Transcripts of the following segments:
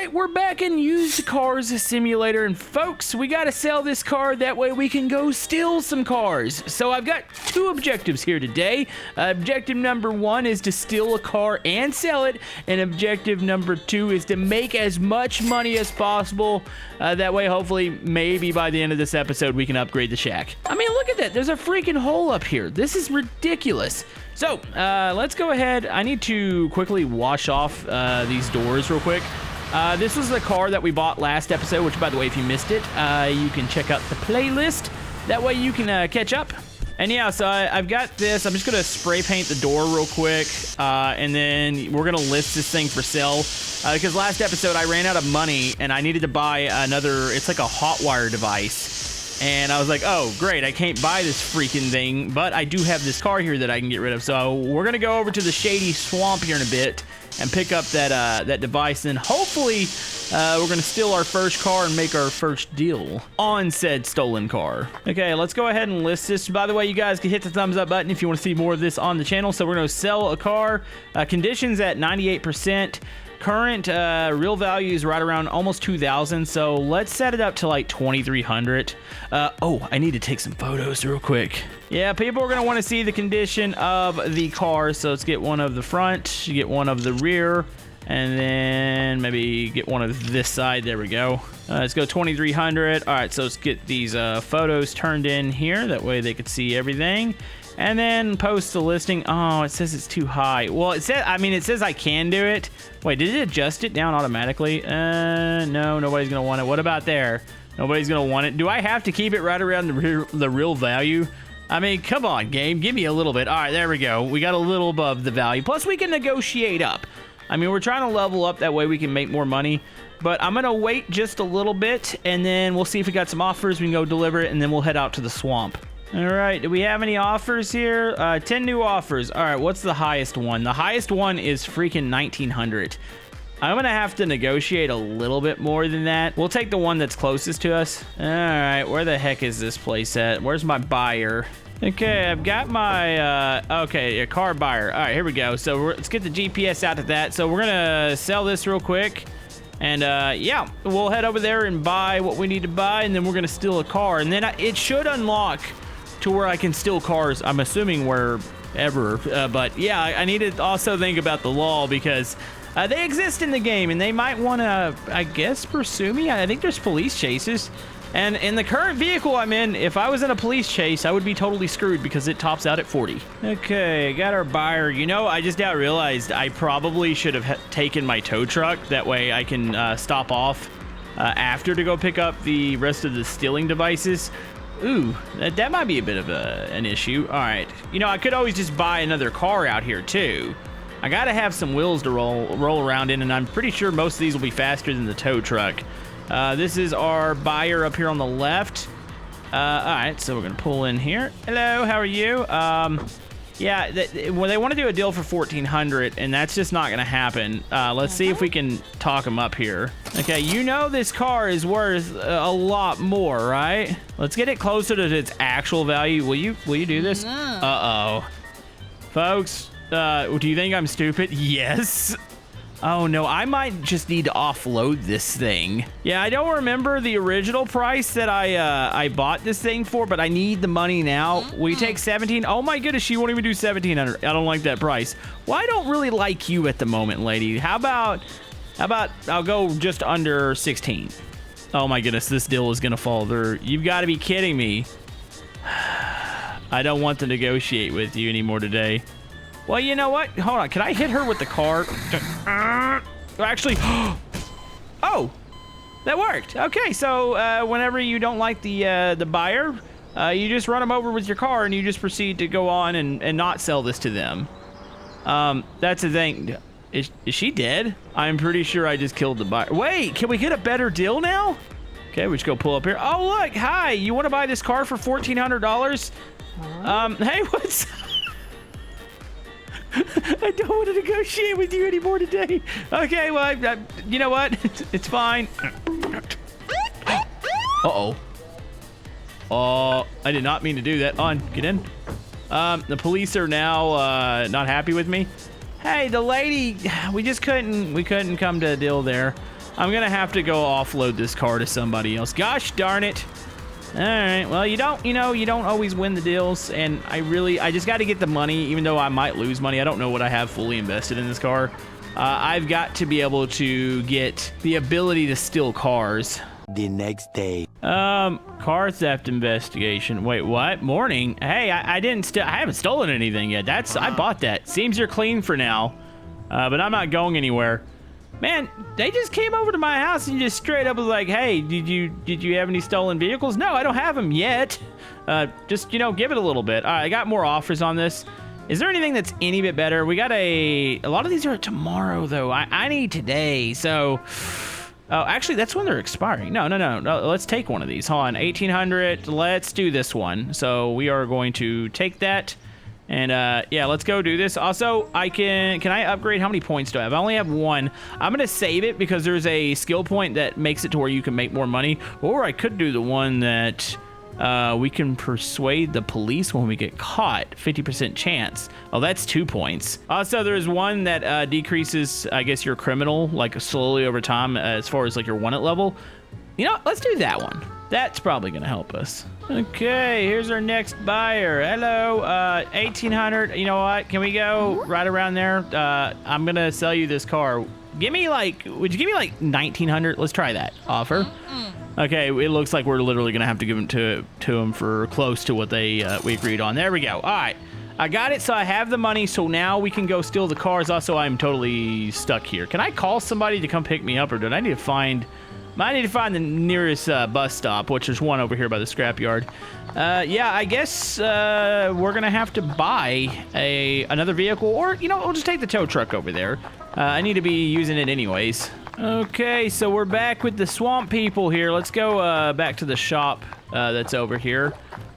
right, we're back in Used Cars Simulator, and folks, we gotta sell this car, that way we can go steal some cars. So I've got two objectives here today. Objective number one is to steal a car and sell it, and objective number two is to make as much money as possible. That way, hopefully, maybe by the end of this episode, we can upgrade the shack. I mean, look at that, there's a freaking hole up here. This is ridiculous. So, let's go ahead. I need to quickly wash off these doors real quick. This was the car that we bought last episode, which, by the way, if you missed it, you can check out the playlist. That way you can catch up. And yeah, so I've got this. I'm just going to spray paint the door real quick, and then we're going to list this thing for sale. Because last episode, I ran out of money, and I needed to buy another, it's like a hot wire device. And I was like, oh, great, I can't buy this freaking thing, but I do have this car here that I can get rid of. So we're going to go over to the shady swamp here in a bit and pick up that device. And hopefully we're going to steal our first car and make our first deal on said stolen car. Okay, let's go ahead and list this. By the way, you guys can hit the thumbs up button if you want to see more of this on the channel. So we're going to sell a car. Conditions at 98%. Current real value is right around almost 2,000, so let's set it up to like 2,300. Oh, I need to take some photos real quick. Yeah, people are gonna want to see the condition of the car, so let's get one of the front, get one of the rear, and then maybe get one of this side. There we go. Let's go 2,300. All right, so let's get these photos turned in here. That way they could see everything. And then post the listing. Oh, it says it's too high. Well, it says I can do it. Wait, did it adjust it down automatically? No, nobody's gonna want it. What about there? Nobody's gonna want it. Do I have to keep it right around the real value? I mean, come on, game, give me a little bit. All right, there we go. We got a little above the value. Plus, we can negotiate up. I mean, we're trying to level up. That way we can make more money. But I'm gonna wait just a little bit, and then we'll see if we got some offers. We can go deliver it, and then we'll head out to the swamp. All right, do we have any offers here? 10 new offers. All right, what's the highest one? The highest one is freaking 1,900. I'm gonna have to negotiate a little bit more than that. We'll take the one that's closest to us. All right, where the heck is this place at? Where's my buyer? Okay, I've got my, okay, a car buyer. All right, here we go. So let's get the GPS out of that. So we're gonna sell this real quick. And yeah, we'll head over there and buy what we need to buy, and then we're gonna steal a car. And then it should unlock to where I can steal cars, I'm assuming wherever, but yeah, I need to also think about the law, because they exist in the game, and they might want to, I guess, pursue me. I think there's police chases, and in the current vehicle I'm in, if I was in a police chase, I would be totally screwed because it tops out at 40. Okay, got our buyer. You know, I just now realized I probably should have taken my tow truck. That way I can stop off after to go pick up the rest of the stealing devices. Ooh, that might be a bit of an issue. All right. You know, I could always just buy another car out here, too. I got to have some wheels to roll around in, and I'm pretty sure most of these will be faster than the tow truck. This is our buyer up here on the left. All right, so we're going to pull in here. Hello, how are you? Yeah, well, they want to do a deal for 1,400, and that's just not going to happen. Let's see if we can talk them up here. Okay, you know this car is worth a lot more, right? Let's get it closer to its actual value. Will you do this? Uh-oh. Folks, do you think I'm stupid? Yes. Oh no, I might just need to offload this thing. Yeah, I don't remember the original price that I bought this thing for, but I need the money now. We take 17. Oh my goodness, she won't even do 1,700. I don't like that price. Well, I don't really like you at the moment, lady. How about I'll go just under 16. Oh my goodness, this deal is gonna fall through. You've got to be kidding me. I don't want to negotiate with you anymore today. Well, you know what? Hold on. Can I hit her with the car? Actually, oh, that worked. Okay, so whenever you don't like the buyer, you just run them over with your car, and you just proceed to go on and not sell this to them. That's the thing. Is she dead? I'm pretty sure I just killed the buyer. Wait, can we get a better deal now? Okay, we just go pull up here. Oh, look. Hi. You want to buy this car for $1,400? Hey, what's... I don't want to negotiate with you anymore today. Okay, well, you know what? It's fine. Uh-oh. I did not mean to do that. On, get in. The police are now not happy with me. Hey, the lady, we couldn't come to a deal there. I'm gonna have to go offload this car to somebody else. Gosh darn it. All right, well, you don't always win the deals, and I just got to get the money, even though I might lose money. I don't know what I have fully invested in this car. I've got to be able to get the ability to steal cars. The next day. Car theft investigation. Wait, what? Morning? Hey, I haven't stolen anything yet. I bought that. Seems you're clean for now, but I'm not going anywhere. Man, they just came over to my house and just straight up was like, hey, did you have any stolen vehicles? No, I don't have them yet. Just, give it a little bit. All right, I got more offers on this. Is there anything that's any bit better? We got a lot of these are tomorrow, though. I need today, so... Oh, actually, that's when they're expiring. No. Let's take one of these. Hold on, 1800. Let's do this one. So we are going to take that. And yeah, let's go do this. Also, can I upgrade? How many points do I have? I only have one. I'm gonna save it because there's a skill point that makes it to where you can make more money. Or I could do the one that we can persuade the police when we get caught. 50% chance. Oh, that's 2 points. Also, there's one that decreases, I guess, your criminal like slowly over time as far as like your wanted level. Let's do that one. That's probably gonna help us. Okay, here's our next buyer. Hello, 1800. You know what? Can we go right around there? I'm gonna sell you this car. Would you give me like 1900? Let's try that offer. Okay, it looks like we're literally gonna have to give them to them for close to what we agreed on. There we go. All right, I got it. So I have the money. So now we can go steal the cars. Also, I'm totally stuck here. Can I call somebody to come pick me up, or do I need to find? I need to find the nearest bus stop, which is one over here by the scrapyard. Yeah, I guess we're gonna have to buy another vehicle, or we'll just take the tow truck over there. I need to be using it anyways. Okay, so we're back with the swamp people here. Let's go back to the shop that's over here.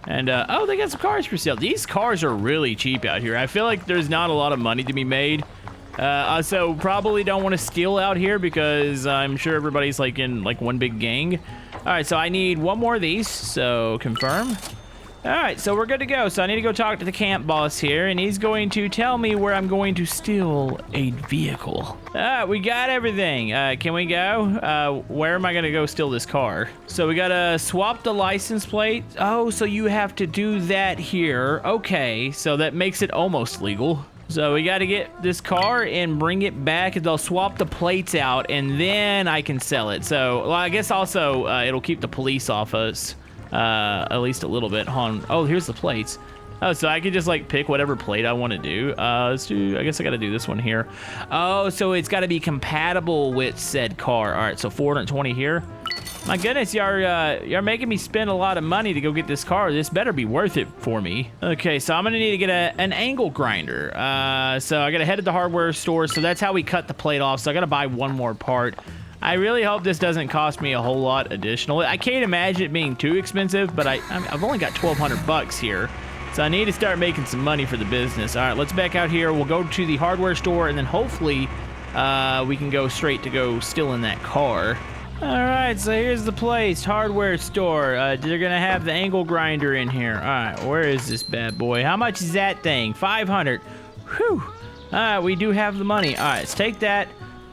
And oh, they got some cars for sale. These cars are really cheap out here. I feel like there's not a lot of money to be made. So probably don't want to steal out here because I'm sure everybody's like in like one big gang. All right, so I need one more of these, so confirm. All right, so we're good to go. So I need to go talk to the camp boss here, and he's going to tell me where I'm going to steal a vehicle. All right, we got everything. Can we go? Where am I gonna go steal this car? So we gotta swap the license plate. Oh, so you have to do that here. Okay, so that makes it almost legal. So we got to get this car and bring it back, and they'll swap the plates out, and then I can sell it. So, well, I guess also it'll keep the police off us, at least a little bit. Oh, here's the plates. Oh, so I can just like pick whatever plate I want to do. Let's do. I guess I got to do this one here. Oh, so it's got to be compatible with said car. All right, so 420 here. My goodness, you're making me spend a lot of money to go get this car. This better be worth it for me. Okay, so I'm gonna need to get an angle grinder. So I gotta head to the hardware store. So that's how we cut the plate off. So I gotta buy one more part. I really hope this doesn't cost me a whole lot additionally. I can't imagine it being too expensive, but I've only got 1,200 bucks here. So I need to start making some money for the business. All right, let's back out here. We'll go to the hardware store, and then hopefully we can go straight to go steal in that car. All right, so here's the place, hardware store. They're gonna have the angle grinder in here. All right, where is this bad boy? How much is that thing? 500. Whew. All right, we do have the money. All right, let's take that.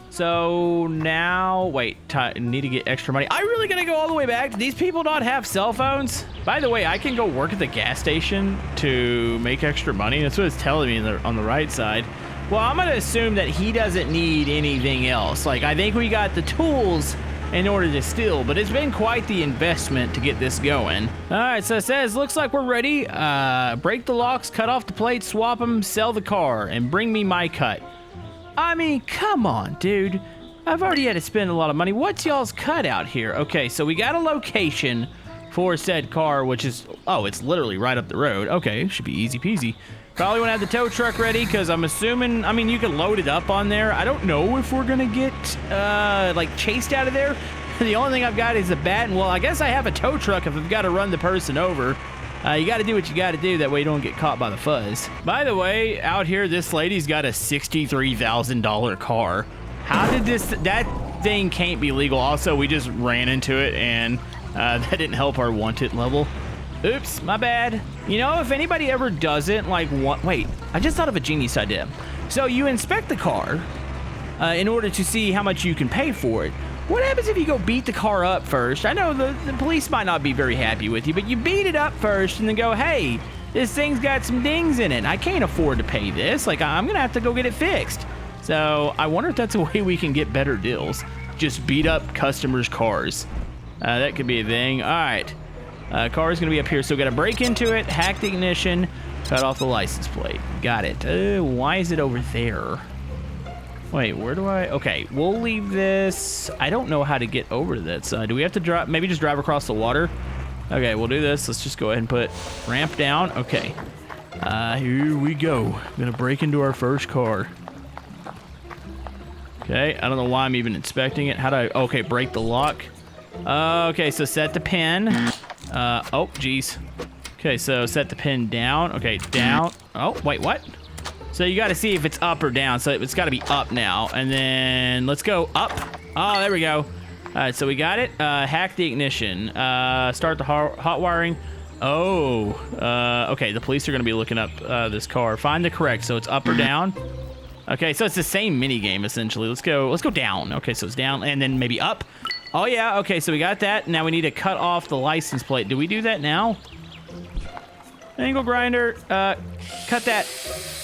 So now, wait, need to get extra money. I'm really gonna go all the way back. Do these people not have cell phones? By the way, I can go work at the gas station to make extra money. That's what it's telling me on the right side. Well, I'm gonna assume that he doesn't need anything else. Like, I think we got the tools in order to steal, but it's been quite the investment to get this going. All right, so it says, looks like we're ready. Break the locks, cut off the plates, swap them, sell the car, and bring me my cut. I mean, come on, dude. I've already had to spend a lot of money. What's y'all's cut out here? Okay, so we got a location for said car, which is, oh, it's literally right up the road. Okay, should be easy peasy. Probably want to have the tow truck ready because I'm assuming, I mean, you can load it up on there. I don't know if we're going to get, like, chased out of there. The only thing I've got is a bat, and, well, I guess I have a tow truck if I've got to run the person over. You got to do what you got to do. That way you don't get caught by the fuzz. By the way, out here, this lady's got a $63,000 car. How did that thing can't be legal. Also, we just ran into it, and that didn't help our wanted level. Oops, my bad. You know, if anybody ever doesn't, like, wait, I just thought of a genius idea. So you inspect the car in order to see how much you can pay for it. What happens if you go beat the car up first? I know the police might not be very happy with you, but you beat it up first and then go, hey, this thing's got some dings in it. I can't afford to pay this. Like, I'm going to have to go get it fixed. So I wonder if that's a way we can get better deals. Just beat up customers' cars. That could be a thing. All right. Car's going to be up here. So we got to break into it, hack the ignition, cut off the license plate. Got it. Why is it over there? Wait, where do I... Okay, we'll leave this. I don't know how to get over to that side. Do we have to drive... Maybe just drive across the water? Okay, we'll do this. Let's just go ahead and put ramp down. Okay. Here we go. I'm going to break into our first car. Okay, I don't know why I'm even inspecting it. How do I... Okay, break the lock. Okay, so set the pin. Oh, geez. Okay, so set the pin down. Okay, down. Oh, wait, what? So you got to see if it's up or down. So it's got to be up now. And then let's go up. Oh, there we go. All right, so we got it. Hack the ignition. Start the hot wiring. Oh, okay. The police are going to be looking up this car. Find the correct. So it's up or down. Okay, so it's the same mini game essentially. Let's go down. Okay, so it's down and then maybe up. Oh yeah. Okay, so we got that. Now we need to cut off the license plate. Do we do that now? Angle grinder. Cut that.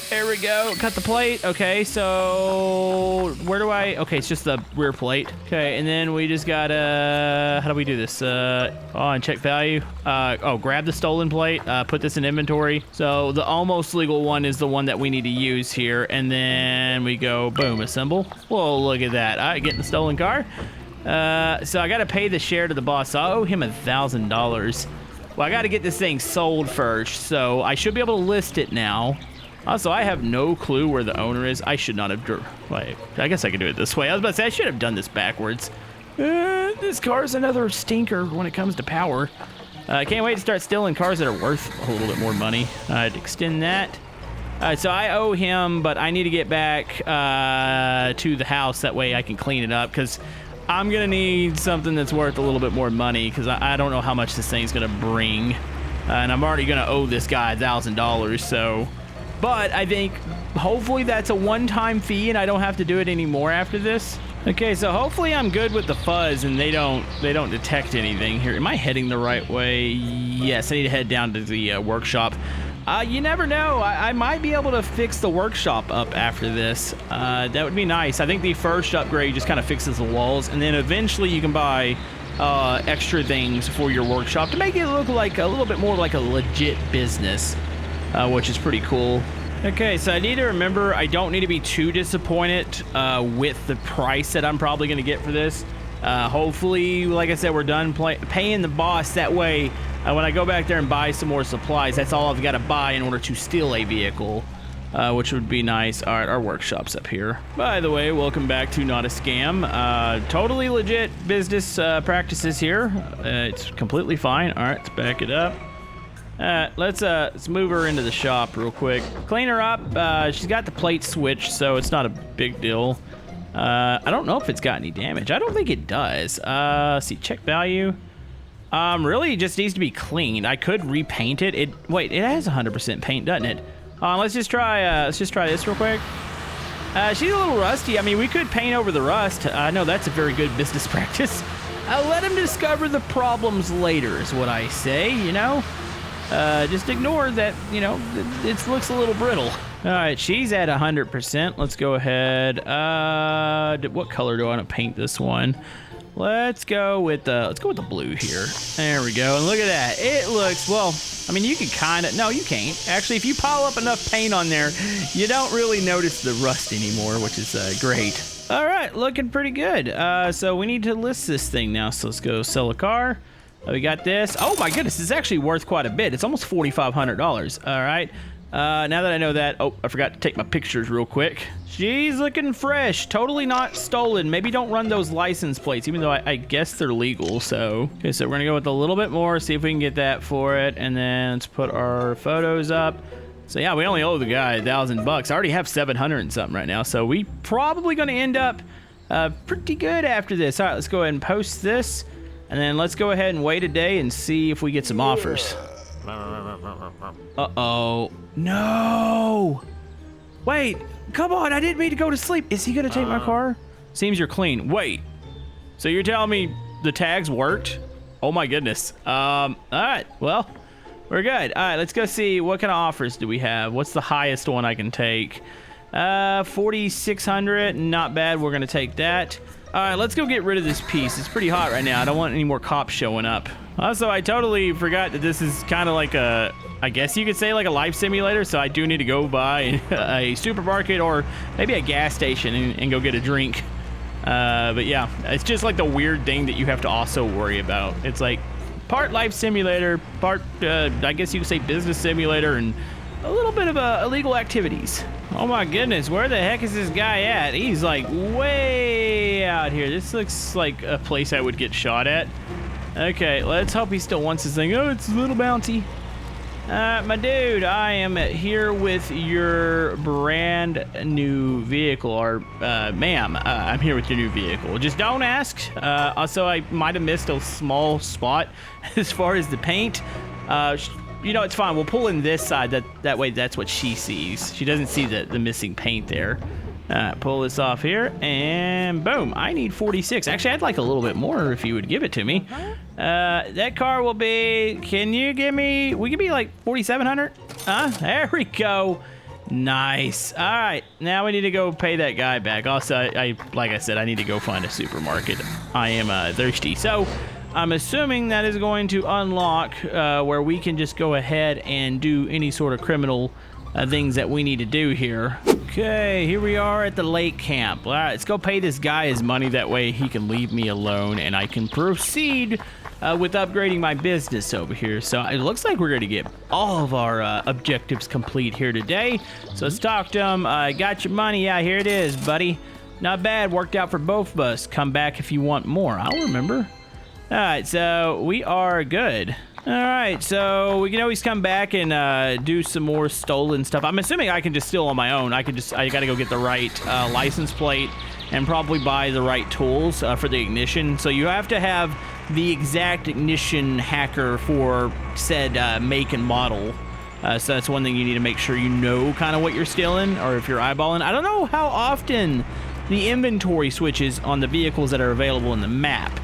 There we go. Cut the plate. Okay, so where do I... Okay, it's just the rear plate. Okay, and then we just gotta... How do we do this? And check value. Grab the stolen plate. Put this in inventory. So the almost legal one is the one that we need to use here. And then we go, boom, assemble. Whoa, look at that. All right, getting the stolen car. So I gotta pay the share to the boss. So I owe him $1,000. Well, I gotta get this thing sold first. So I should be able to list it now. Also, I have no clue where the owner is. I should not have... Wait, I guess I could do it this way. I was about to say, I should have done this backwards. This car's another stinker when it comes to power. I can't wait to start stealing cars that are worth a little bit more money. I'd extend that. So I owe him, but I need to get back to the house. That way I can clean it up, because I'm going to need something that's worth a little bit more money, because I don't know how much this thing's going to bring. And I'm already going to owe this guy $1,000, so... But I think hopefully that's a one-time fee and I don't have to do it anymore after this. Okay, so hopefully I'm good with the fuzz and they don't detect anything here. Am I heading the right way? Yes, I need to head down to the workshop. You never know. I might be able to fix the workshop up after this. That would be nice. I think the first upgrade just kind of fixes the walls, and then eventually you can buy extra things for your workshop to make it look like a little bit more like a legit business. Which is pretty cool. Okay, so I need to remember I don't need to be too disappointed with the price that I'm probably going to get for this. Hopefully, like I said, we're done paying the boss. That way, when I go back there and buy some more supplies, that's all I've got to buy in order to steal a vehicle, which would be nice. All right, our workshop's up here. By the way, welcome back to Not a Scam. Totally legit business practices here. It's completely fine. All right, let's back it up. Let's move her into the shop real quick. Clean her up. She's got the plate switched, so it's not a big deal. I don't know if it's got any damage. I don't think it does. Let's see, check value. Really, it just needs to be cleaned. I could repaint it. Wait, it has 100% paint, doesn't it? Let's just try this real quick. She's a little rusty. I mean, we could paint over the rust. I know that's a very good business practice. Let him discover the problems later, is what I say, you know? Just ignore that, you know, it looks a little brittle. All right, she's at 100%. Let's go ahead. What color do I want to paint this one? Let's go with the blue here. There we go. And look at that. It looks, well, I mean, you can kind of, no, you can't. Actually, if you pile up enough paint on there, you don't really notice the rust anymore, which is great. All right, looking pretty good. So we need to list this thing now. So let's go sell a car. We got this. Oh my goodness, it's actually worth quite a bit. It's almost $4,500. All right. Now that I know that, oh, I forgot to take my pictures real quick. She's looking fresh, totally not stolen. Maybe don't run those license plates, even though I guess they're legal. So, okay, so we're gonna go with a little bit more, see if we can get that for it, and then let's put our photos up. So yeah, we only owe the guy $1,000. I already have 700 and something right now, so we probably gonna end up pretty good after this. All right, let's go ahead and post this. And then let's go ahead and wait a day and see if we get some offers. Uh-oh. No! Wait, come on, I didn't mean to go to sleep. Is he gonna take my car? Seems you're clean. Wait. So you're telling me the tags worked? Oh my goodness. All right, well, we're good. All right, let's go see what kind of offers do we have. What's the highest one I can take? 4,600, not bad. We're gonna take that. All right, let's go get rid of this piece. It's pretty hot right now. I don't want any more cops showing up. Also, I totally forgot that this is kind of like a, I guess you could say like a life simulator. So I do need to go by a supermarket or maybe a gas station and go get a drink. But yeah, it's just like the weird thing that you have to also worry about. It's like part life simulator, part, I guess you could say business simulator, and a little bit of illegal activities. Oh my goodness, where the heck is this guy at? He's like way out here. This looks like a place I would get shot at. Okay, let's hope he still wants this thing. Oh, it's a little bouncy. My dude, I am here with your brand new vehicle, or ma'am, I'm here with your new vehicle. Just don't ask. Also, I might have missed a small spot as far as the paint. You know, it's fine. We'll pull in this side. That way, that's what she sees. She doesn't see the missing paint there. Pull this off here, and boom. I need 46. Actually, I'd like a little bit more if you would give it to me. That car will be, can you give me, we give me like 4,700? There we go. Nice. All right, now we need to go pay that guy back. Also, like I said, I need to go find a supermarket. I am thirsty. So I'm assuming that is going to unlock where we can just go ahead and do any sort of criminal things that we need to do here. Okay, here we are at the lake camp. All right, let's go pay this guy his money. That way he can leave me alone and I can proceed with upgrading my business over here. So it looks like we're going to get all of our objectives complete here today. So let's talk to him. Got your money? Yeah, here it is, buddy. Not bad. Worked out for both of us. Come back if you want more. I'll remember. All right, so we are good. All right, so we can always come back and do some more stolen stuff. I'm assuming I can just steal on my own. I got to go get the right license plate and probably buy the right tools for the ignition. So you have to have the exact ignition hacker for said make and model. So that's one thing you need to make sure you know kind of what you're stealing, or if you're eyeballing. I don't know how often the inventory switches on the vehicles that are available in the map.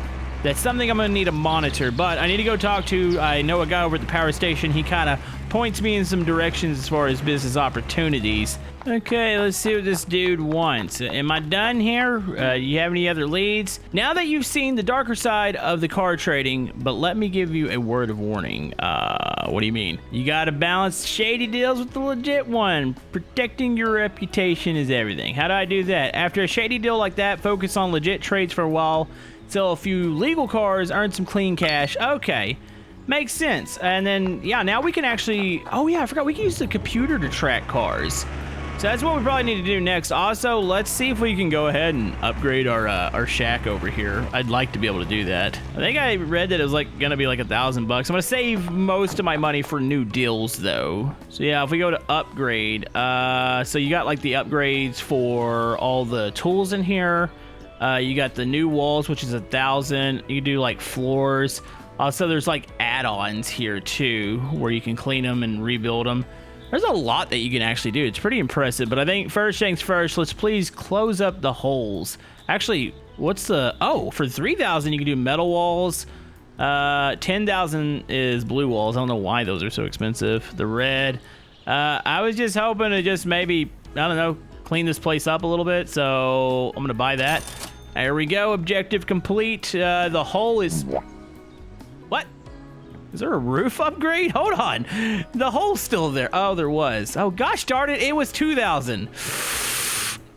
That's something I'm going to need to monitor, but I need to go talk to, I know a guy over at the power station. He kind of points me in some directions as far as business opportunities. Okay, let's see what this dude wants. Am I done here? Do you have any other leads? Now that you've seen the darker side of the car trading, but let me give you a word of warning. What do you mean? You got to balance shady deals with the legit one. Protecting your reputation is everything. How do I do that? After a shady deal like that, focus on legit trades for a while. Sell a few legal cars, earn some clean cash. Okay, makes sense. And then, yeah, now we can actually, oh yeah, I forgot, we can use the computer to track cars. So that's what we probably need to do next. Also, let's see if we can go ahead and upgrade our shack over here. I'd like to be able to do that. I think I read that it was like gonna be like $1,000. I'm gonna save most of my money for new deals though. So yeah, if we go to upgrade, so you got like the upgrades for all the tools in here. You got the new walls, which is 1,000. You can do like floors. Also, there's like add-ons here too, where you can clean them and rebuild them. There's a lot that you can actually do. It's pretty impressive. But I think first things first, let's please close up the holes. Actually, what's the, oh, for 3,000 you can do metal walls. 10,000 is blue walls. I don't know why those are so expensive. The red. I was just hoping to just maybe, I don't know, clean this place up a little bit. So I'm gonna buy that. There we go, objective complete. The hole is, what? Is there a roof upgrade? Hold on, the hole's still there. Oh, there was. Oh gosh darn it, it was 2,000.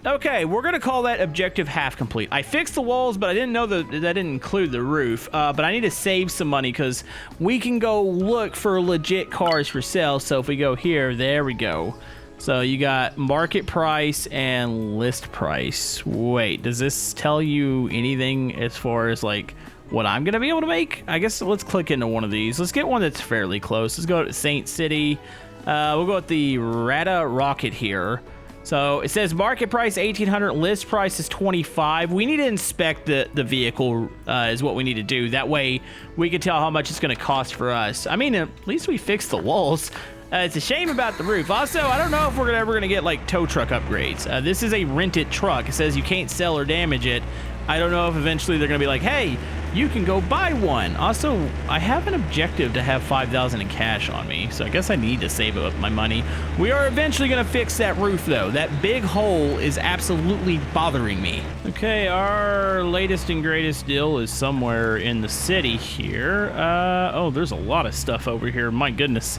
Okay, we're gonna call that objective half complete. I fixed the walls, but I didn't know that didn't include the roof. But I need to save some money because we can go look for legit cars for sale. So if we go here, there we go. So you got market price and list price. Wait, does this tell you anything as far as like what I'm gonna be able to make? I guess let's click into one of these. Let's get one that's fairly close. Let's go to Saint City. We'll go with the Rata Rocket here. So it says market price 1,800, list price is 25. We need to inspect the vehicle is what we need to do. That way we can tell how much it's gonna cost for us. I mean, at least we fixed the walls. It's a shame about the roof. Also, I don't know if we're ever gonna get like tow truck upgrades. This is a rented truck. It says you can't sell or damage it, I don't know if eventually they're gonna be like, hey, you can go buy one. Also, I have an objective to have 5,000 in cash on me, so I guess I need to save up my money. We are eventually gonna fix that roof though. That big hole is absolutely bothering me. Okay, our latest and greatest deal is somewhere in the city here. Oh, there's a lot of stuff over here, my goodness.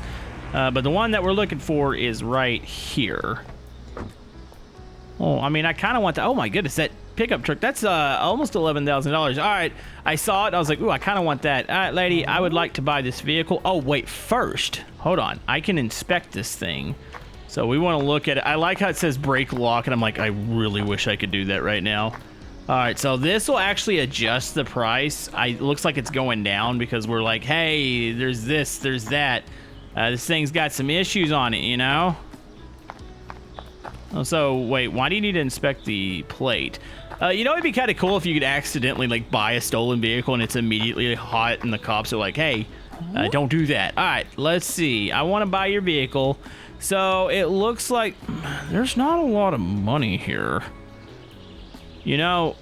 But the one that we're looking for is right here. Oh, I mean, I kind of want to, oh my goodness, that pickup truck, that's almost $11,000. All right, I saw it, I was like, ooh, I kind of want that. All right, lady, I would like to buy this vehicle. Oh, wait, first, hold on, I can inspect this thing. So we want to look at it. I like how it says brake lock, and I'm like, I really wish I could do that right now. All right, so this will actually adjust the price. It looks like it's going down because we're like, hey, there's this, there's that. This thing's got some issues on it, you know? Oh, so, wait, why do you need to inspect the plate? You know, it'd be kind of cool if you could accidentally, like, buy a stolen vehicle and it's immediately hot and the cops are like, hey, don't do that. All right, let's see. I want to buy your vehicle. So, it looks like there's not a lot of money here. You know,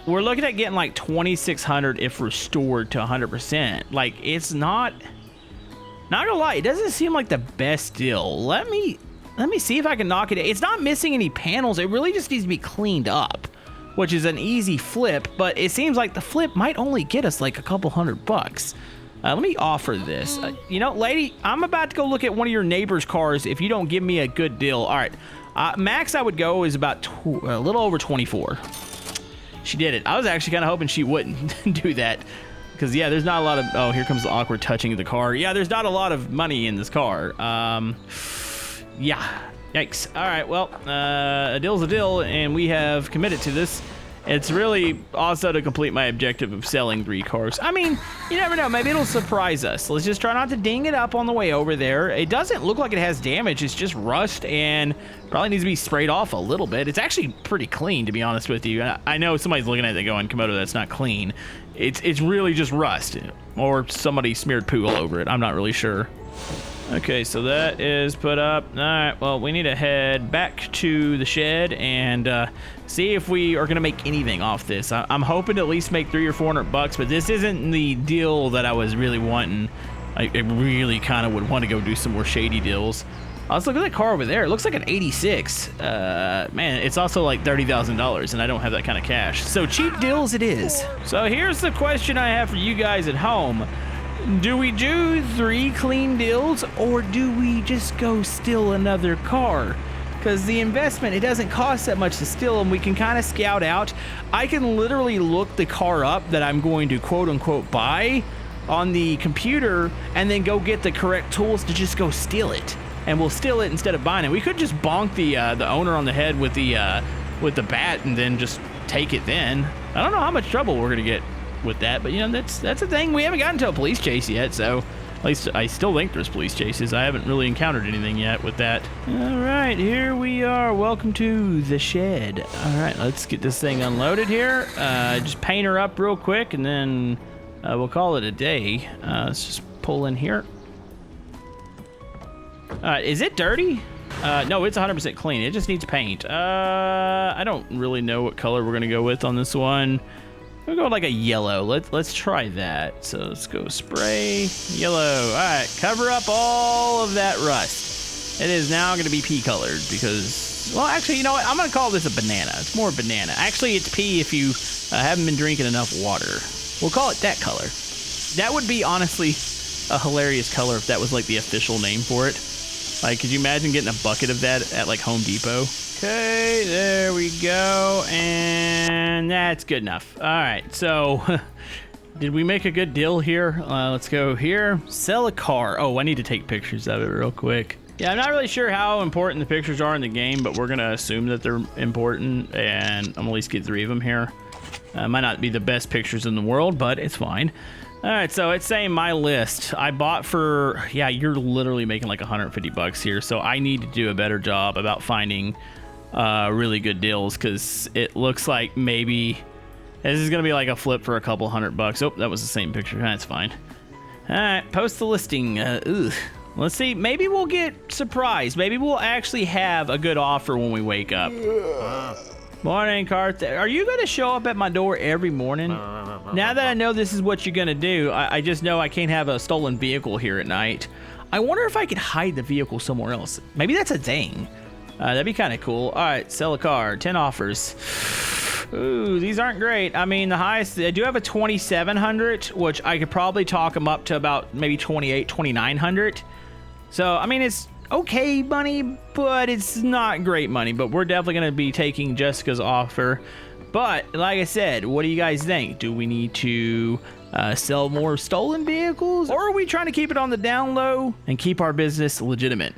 we're looking at getting, like, $2,600 if restored to 100%. Like, it's not gonna lie, it doesn't seem like the best deal. Let me see if I can knock it. It's not missing any panels. It really just needs to be cleaned up, which is an easy flip, but it seems like the flip might only get us like a couple $100. Let me offer this. You know, lady, I'm about to go look at one of your neighbor's cars if you don't give me a good deal. All right, max I would go is about a little over 24. She did it. I was actually kind of hoping she wouldn't do that. Because, yeah, there's not a lot of... Oh, here comes the awkward touching of the car. Yeah, there's not a lot of money in this car. Yeah. Yikes. All right, well, a deal's a deal, and we have committed to this. It's really also to complete my objective of selling 3 cars. I mean, you never know. Maybe it'll surprise us. Let's just try not to ding it up on the way over there. It doesn't look like it has damage. It's just rust and probably needs to be sprayed off a little bit. It's actually pretty clean, to be honest with you. I know somebody's looking at it going, Camodo, that's not clean. It's really just rust, or somebody smeared poo all over it. I'm not really sure. Okay, so that is put up. All right, well, we need to head back to the shed and see if we are gonna make anything off this. I'm hoping to at least make $300 or $400, but this isn't the deal that I was really wanting. I really kind of would want to go do some more shady deals. Let's look at that car over there. It looks like an 86. Man, it's also like $30,000, and I don't have that kind of cash. So cheap deals it is. So here's the question I have for you guys at home. Do we do 3 clean deals, or do we just go steal another car? Because the investment, it doesn't cost that much to steal them. We can kind of scout out. I can literally look the car up that I'm going to quote-unquote buy on the computer and then go get the correct tools to just go steal it. And we'll steal it instead of buying it. We could just bonk the owner on the head with the bat and then just take it then. I don't know how much trouble we're gonna get with that, but you know, that's a thing. We haven't gotten to a police chase yet, so at least I still think there's police chases. I haven't really encountered anything yet with that. All right, here we are. Welcome to the shed. All right, let's get this thing unloaded here. Just paint her up real quick, and then we'll call it a day. Let's just pull in here. Is it dirty? No, it's 100% clean. It just needs paint. I don't really know what color we're gonna go with on this one. We'll go with like a yellow. Let's try that. So let's go spray yellow. All right, cover up all of that rust. It is now gonna be pea colored because, well, actually, you know what? I'm gonna call this a banana. It's more banana. Actually, it's pea if you haven't been drinking enough water. We'll call it that color. That would be honestly a hilarious color if that was like the official name for it. Like, could you imagine getting a bucket of that at like Home Depot? Okay, there we go, and that's good enough. All right, so did we make a good deal here? Let's go here, sell a car. Oh, I need to take pictures of it real quick. Yeah, I'm not really sure how important the pictures are in the game, but we're gonna assume that they're important, and I'm gonna at least get 3 of them here. Might not be the best pictures in the world, but it's fine. All right, so it's saying my list. I bought for, yeah, you're literally making like $150 here, so I need to do a better job about finding really good deals, because it looks like maybe this is gonna be like a flip for a couple $100. Oh, that was the same picture. That's fine. All right, post the listing. Let's see. Maybe we'll get surprised. Maybe we'll actually have a good offer when we wake up. Morning, Carth. Are you going to show up at my door every morning? Now that I know this is what you're going to do, I just know I can't have a stolen vehicle here at night. I wonder if I could hide the vehicle somewhere else. Maybe that's a thing. That'd be kind of cool. All right, sell a car. 10 offers. Ooh, these aren't great. I mean, the highest, I do have a 2,700, which I could probably talk them up to about maybe 2,900. So, I mean, it's okay money, but it's not great money. But we're definitely going to be taking Jessica's offer. But, like I said, what do you guys think? Do we need to sell more stolen vehicles? Or are we trying to keep it on the down low and keep our business legitimate?